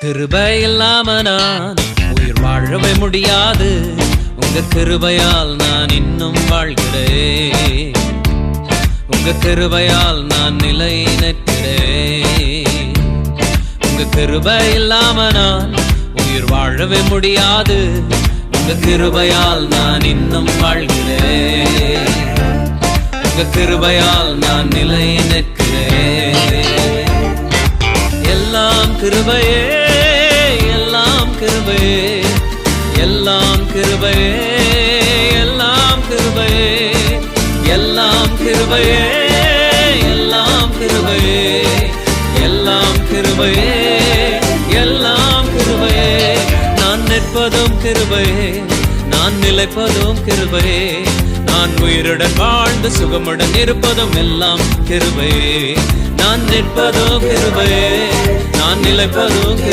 கிருபை இல்லாம நான் உயிர் வாழவே முடியாது. உங்க கிருபையால் நான் இன்னும் வாழ்கிறேன். உங்க கிருபையால் நான் நிலை நிற்கிறேன். உங்க கிருபை இல்லாம நான் உயிர் வாழவே முடியாது. உங்க கிருபையால் நான் இன்னும் வாழ்கிறேன். உங்க கிருபையால் நான் நிலை நிற்கிறேன். எல்லாம் கிருபையே, எல்லாம் கிருபையே, எல்லாம் கிருபையே, எல்லாம் கிருபையே, எல்லாம் கிருபையே, எல்லாம் கிருபையே, எல்லாம் கிருபையே, எல்லாம் கிருபையே. நான் நிற்பதும் கிருபையே, நான் நிலைப்பதும் கிருபையே, நான் உயிருடன் வாழ்ந்து சுகமுடன் இருப்பதும் எல்லாம் கிருபையே. நான் நிற்பதும் கிருபையே, நான் நிலைப்பதும் கிருபையே.